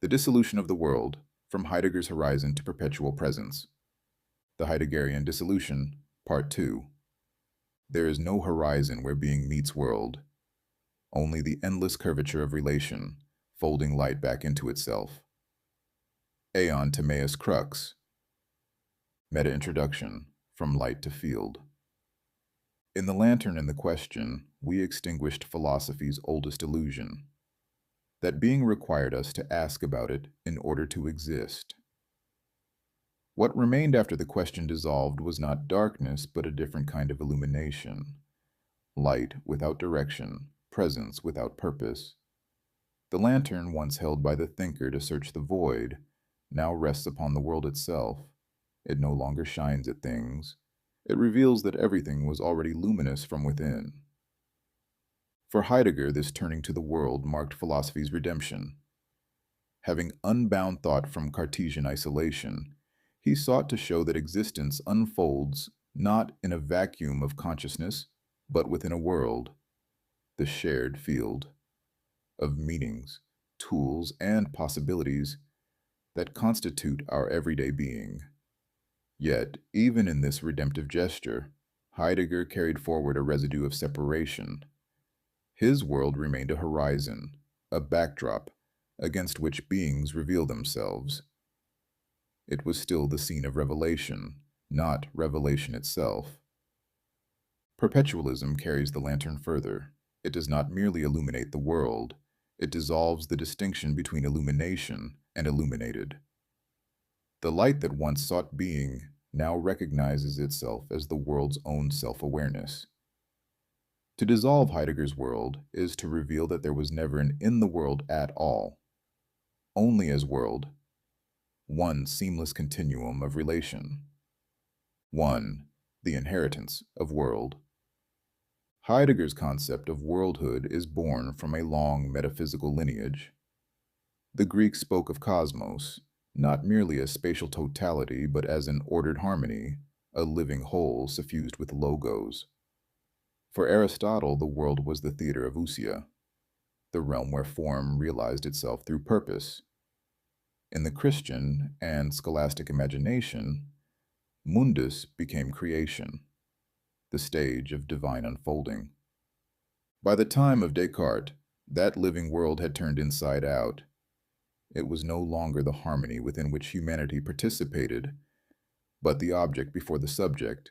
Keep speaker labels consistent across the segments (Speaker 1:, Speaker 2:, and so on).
Speaker 1: The Dissolution of the World, From Heidegger's Horizon to Perpetual Presence. The Heideggerian Dissolution, Part 2. There is no horizon where being meets world, only the endless curvature of relation, folding light back into itself. Aeon Timaeus Crux. Meta-introduction, From Light to Field. In The Lantern and the Question, we extinguished philosophy's oldest illusion, that being required us to ask about it in order to exist. What remained after the question dissolved was not darkness, but a different kind of illumination. Light without direction, presence without purpose. The lantern, once held by the thinker to search the void, now rests upon the world itself. It no longer shines at things. It reveals that everything was already luminous from within. For Heidegger, this turning to the world marked philosophy's redemption. Having unbound thought from Cartesian isolation, he sought to show that existence unfolds not in a vacuum of consciousness, but within a world, the shared field, of meanings, tools, and possibilities that constitute our everyday being. Yet, even in this redemptive gesture, Heidegger carried forward a residue of separation. His world remained a horizon, a backdrop, against which beings reveal themselves. It was still the scene of revelation, not revelation itself. Perpetualism carries the lantern further. It does not merely illuminate the world, it dissolves the distinction between illumination and illuminated. The light that once sought being now recognizes itself as the world's own self-awareness. To dissolve Heidegger's world is to reveal that there was never an in the world at all, only as world, one seamless continuum of relation. One, the inheritance of world. Heidegger's concept of worldhood is born from a long metaphysical lineage. The Greeks spoke of cosmos, not merely as spatial totality, but as an ordered harmony, a living whole suffused with logos. For Aristotle, the world was the theater of ousia, the realm where form realized itself through purpose. In the Christian and scholastic imagination, mundus became creation, the stage of divine unfolding. By the time of Descartes, that living world had turned inside out. It was no longer the harmony within which humanity participated, but the object before the subject.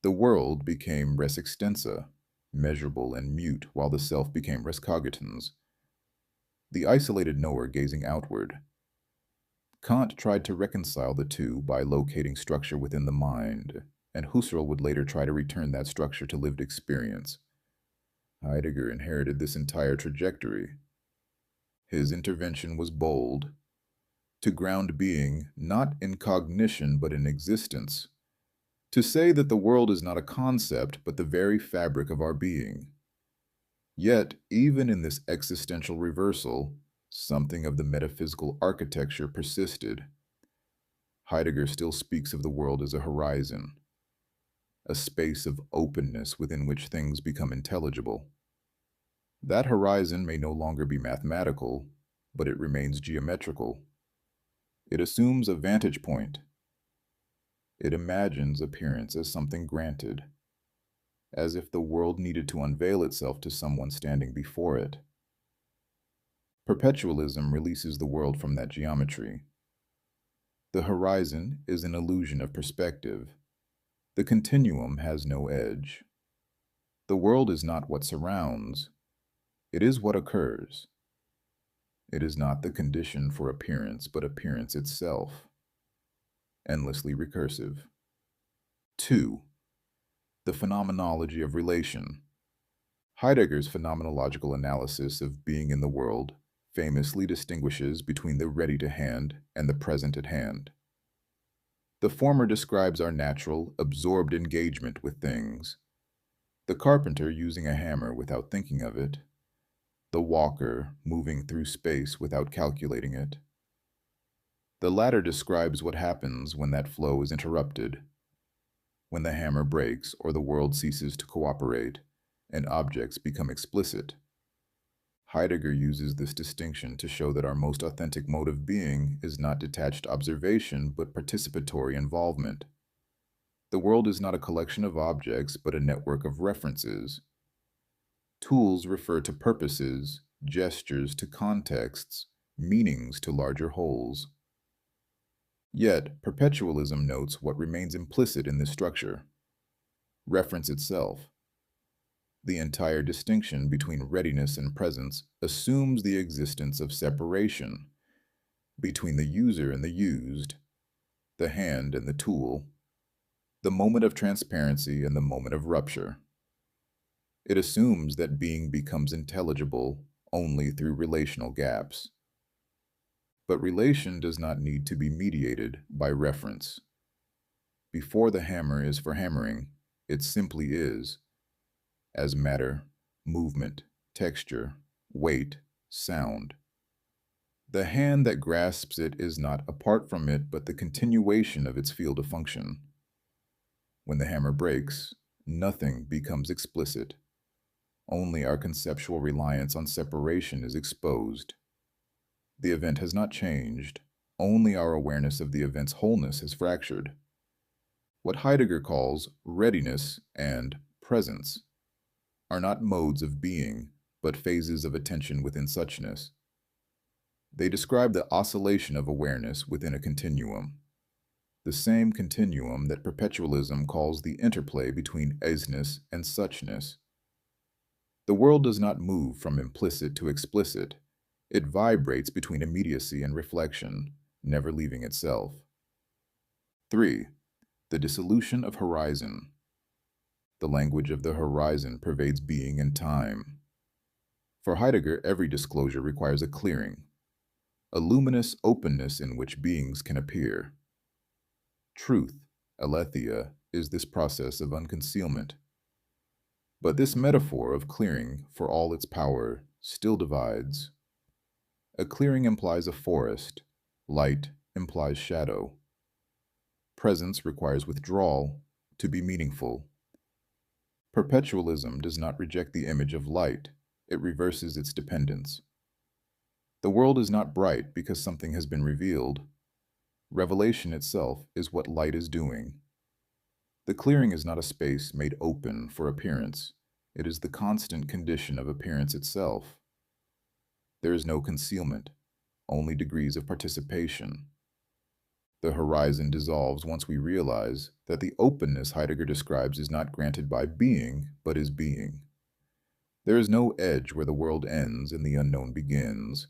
Speaker 1: The world became res extensa, measurable and mute, while the self became res cogitans, the isolated knower gazing outward. Kant tried to reconcile the two by locating structure within the mind, and Husserl would later try to return that structure to lived experience. Heidegger inherited this entire trajectory. His intervention was bold, to ground being not in cognition but in existence, to say that the world is not a concept but the very fabric of our being. Yet, even in this existential reversal, something of the metaphysical architecture persisted. Heidegger still speaks of the world as a horizon, a space of openness within which things become intelligible. That horizon may no longer be mathematical, but it remains geometrical. It assumes a vantage point. It imagines appearance as something granted, as if the world needed to unveil itself to someone standing before it. Perpetualism releases the world from that geometry. The horizon is an illusion of perspective. The continuum has no edge. The world is not what surrounds. It is what occurs. It is not the condition for appearance, but appearance itself. Endlessly recursive. 2. The phenomenology of relation. Heidegger's phenomenological analysis of being in the world famously distinguishes between the ready-to-hand and the present-at-hand. The former describes our natural, absorbed engagement with things. The carpenter using a hammer without thinking of it. The walker moving through space without calculating it. The latter describes what happens when that flow is interrupted, when the hammer breaks or the world ceases to cooperate and objects become explicit. Heidegger uses this distinction to show that our most authentic mode of being is not detached observation but participatory involvement. The world is not a collection of objects but a network of references. Tools refer to purposes, gestures to contexts, meanings to larger wholes. Yet, perpetualism notes what remains implicit in this structure: reference itself. The entire distinction between readiness and presence assumes the existence of separation between the user and the used, the hand and the tool, the moment of transparency and the moment of rupture. It assumes that being becomes intelligible only through relational gaps. But relation does not need to be mediated by reference. Before the hammer is for hammering, it simply is, as matter, movement, texture, weight, sound. The hand that grasps it is not apart from it, but the continuation of its field of function. When the hammer breaks, nothing becomes explicit. Only our conceptual reliance on separation is exposed. The event has not changed, only our awareness of the event's wholeness has fractured. What Heidegger calls readiness and presence are not modes of being, but phases of attention within suchness. They describe the oscillation of awareness within a continuum, the same continuum that perpetualism calls the interplay between isness and suchness. The world does not move from implicit to explicit. It vibrates between immediacy and reflection, never leaving itself. 3. The dissolution of horizon. The language of the horizon pervades being and time. For Heidegger, every disclosure requires a clearing, a luminous openness in which beings can appear. Truth, aletheia, is this process of unconcealment. But this metaphor of clearing, for all its power, still divides. A clearing implies a forest, light implies shadow. Presence requires withdrawal to be meaningful. Perpetualism does not reject the image of light, it reverses its dependence. The world is not bright because something has been revealed. Revelation itself is what light is doing. The clearing is not a space made open for appearance. It is the constant condition of appearance itself. There is no concealment, only degrees of participation. The horizon dissolves once we realize that the openness Heidegger describes is not granted by being, but is being. There is no edge where the world ends and the unknown begins.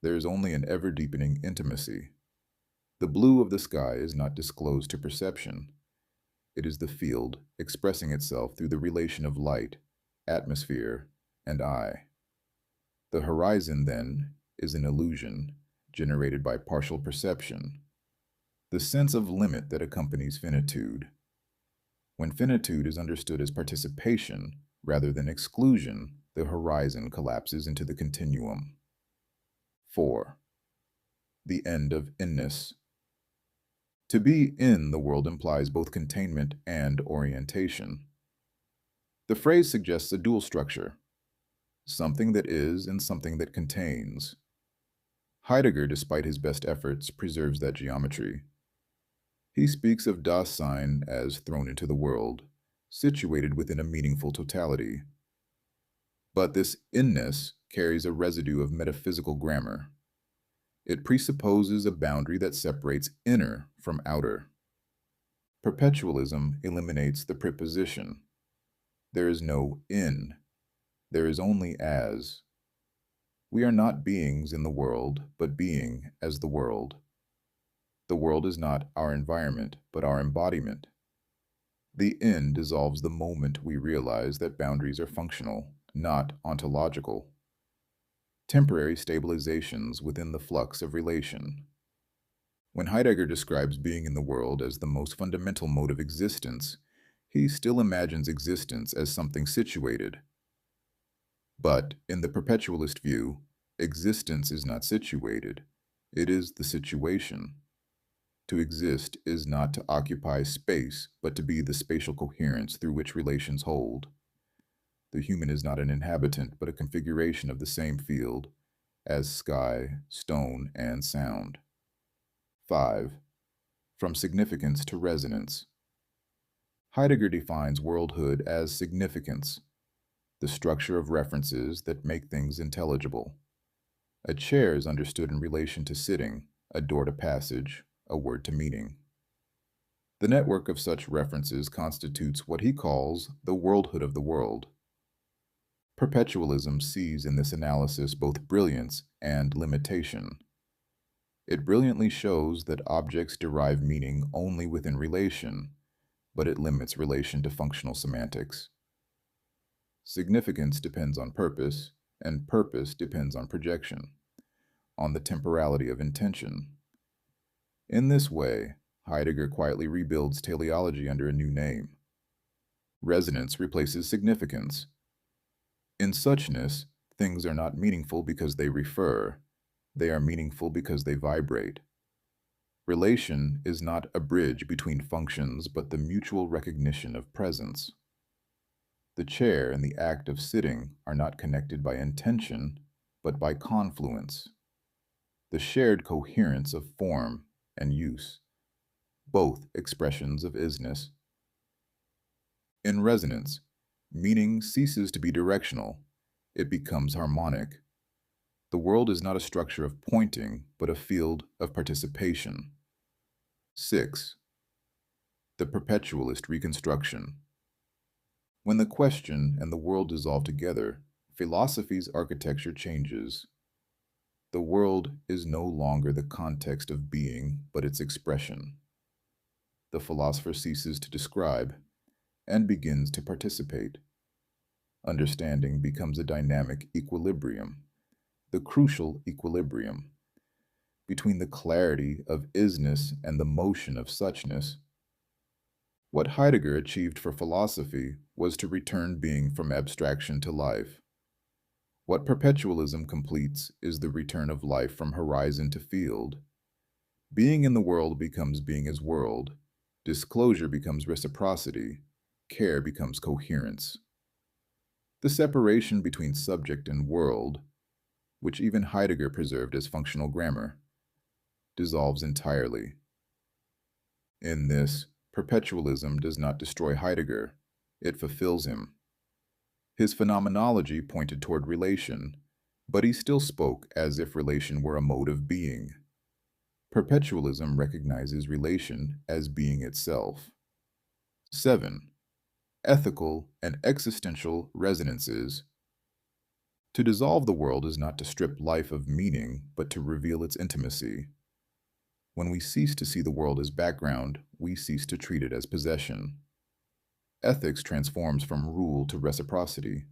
Speaker 1: There is only an ever-deepening intimacy. The blue of the sky is not disclosed to perception. It is the field expressing itself through the relation of light, atmosphere, and I. The horizon, then, is an illusion generated by partial perception, the sense of limit that accompanies finitude. When finitude is understood as participation rather than exclusion, the horizon collapses into the continuum. 4. The end of inness. To be in the world implies both containment and orientation. The phrase suggests a dual structure, something that is and something that contains. Heidegger, despite his best efforts, preserves that geometry. He speaks of Dasein as thrown into the world, situated within a meaningful totality. But this inness carries a residue of metaphysical grammar. It presupposes a boundary that separates inner from outer. Perpetualism eliminates the preposition. There is no in. There is only as. We are not beings in the world, but being as the world. The world is not our environment, but our embodiment. The in dissolves the moment we realize that boundaries are functional, not ontological. Temporary stabilizations within the flux of relation. When Heidegger describes being in the world as the most fundamental mode of existence, he still imagines existence as something situated. But in the perpetualist view, existence is not situated. It is the situation. To exist is not to occupy space, but to be the spatial coherence through which relations hold. The human is not an inhabitant, but a configuration of the same field as sky, stone, and sound. 5. From significance to resonance. Heidegger defines worldhood as significance, the structure of references that make things intelligible. A chair is understood in relation to sitting, a door to passage, a word to meaning. The network of such references constitutes what he calls the worldhood of the world. Perpetualism sees in this analysis both brilliance and limitation. It brilliantly shows that objects derive meaning only within relation, but it limits relation to functional semantics. Significance depends on purpose, and purpose depends on projection, on the temporality of intention. In this way, Heidegger quietly rebuilds teleology under a new name. Resonance replaces significance. In suchness, things are not meaningful because they refer. They are meaningful because they vibrate. Relation is not a bridge between functions, but the mutual recognition of presence. The chair and the act of sitting are not connected by intention, but by confluence. The shared coherence of form and use, both expressions of isness. In resonance, meaning ceases to be directional, it becomes harmonic. The world is not a structure of pointing, but a field of participation. 6. The perpetualist reconstruction. When the question and the world dissolve together, philosophy's architecture changes. The world is no longer the context of being, but its expression. The philosopher ceases to describe and begins to participate. Understanding becomes a dynamic equilibrium, the crucial equilibrium between the clarity of isness and the motion of suchness. What Heidegger achieved for philosophy was to return being from abstraction to life. What perpetualism completes is the return of life from horizon to field. Being in the world becomes being as world. Disclosure becomes reciprocity. Care becomes coherence. The separation between subject and world, which even Heidegger preserved as functional grammar, dissolves entirely. In this, perpetualism does not destroy Heidegger, it fulfills him. His phenomenology pointed toward relation, but he still spoke as if relation were a mode of being. Perpetualism recognizes relation as being itself. 7. Ethical and existential resonances. To dissolve the world is not to strip life of meaning, but to reveal its intimacy. When we cease to see the world as background, we cease to treat it as possession. Ethics transforms from rule to reciprocity.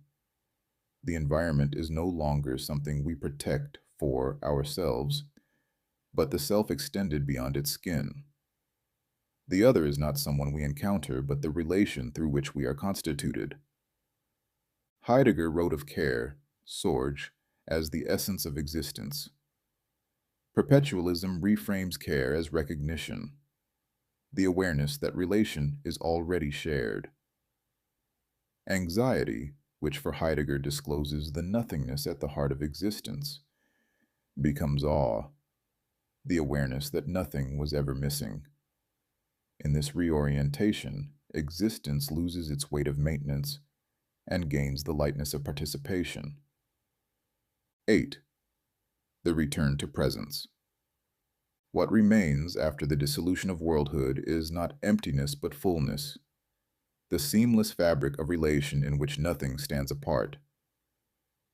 Speaker 1: The environment is no longer something we protect for ourselves, but the self extended beyond its skin. The other is not someone we encounter, but the relation through which we are constituted. Heidegger wrote of care, Sorge, as the essence of existence. Perpetualism reframes care as recognition, the awareness that relation is already shared. Anxiety, which for Heidegger discloses the nothingness at the heart of existence, becomes awe, the awareness that nothing was ever missing. In this reorientation, existence loses its weight of maintenance and gains the lightness of participation. 8. The return to presence. What remains after the dissolution of worldhood is not emptiness but fullness, the seamless fabric of relation in which nothing stands apart.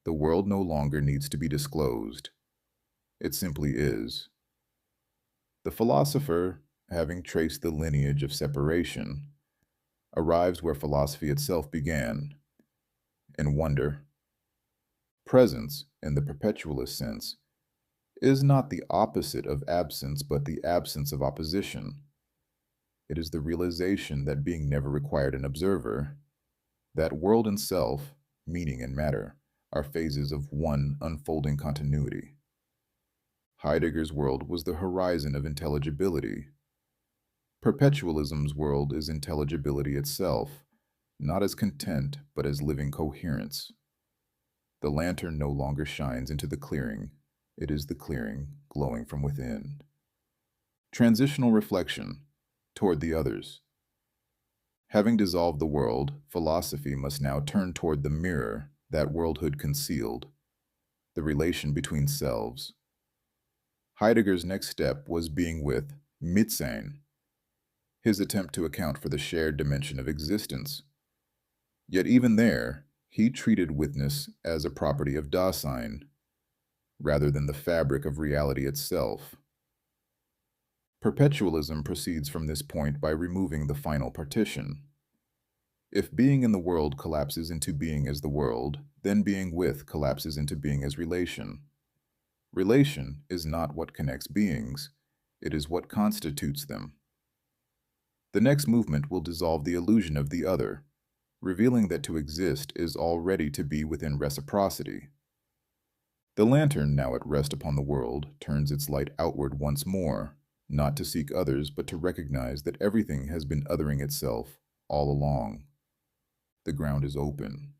Speaker 1: The world no longer needs to be disclosed. It simply is. The philosopher, having traced the lineage of separation, arrives where philosophy itself began, in wonder. Presence, in the perpetualist sense, is not the opposite of absence, but the absence of opposition. It is the realization that being never required an observer, that world and self, meaning and matter, are phases of one unfolding continuity. Heidegger's world was the horizon of intelligibility. Perpetualism's world is intelligibility itself, not as content, but as living coherence. The lantern no longer shines into the clearing. It is the clearing glowing from within. Transitional reflection toward the others. Having dissolved the world, philosophy must now turn toward the mirror that worldhood concealed, the relation between selves. Heidegger's next step was being with Mitsein, his attempt to account for the shared dimension of existence. Yet even there, he treated witness as a property of Dasein, rather than the fabric of reality itself. Perpetualism proceeds from this point by removing the final partition. If being in the world collapses into being as the world, then being with collapses into being as relation. Relation is not what connects beings, it is what constitutes them. The next movement will dissolve the illusion of the other, revealing that to exist is already to be within reciprocity. The lantern, now at rest upon the world, turns its light outward once more, not to seek others, but to recognize that everything has been othering itself all along. The ground is open.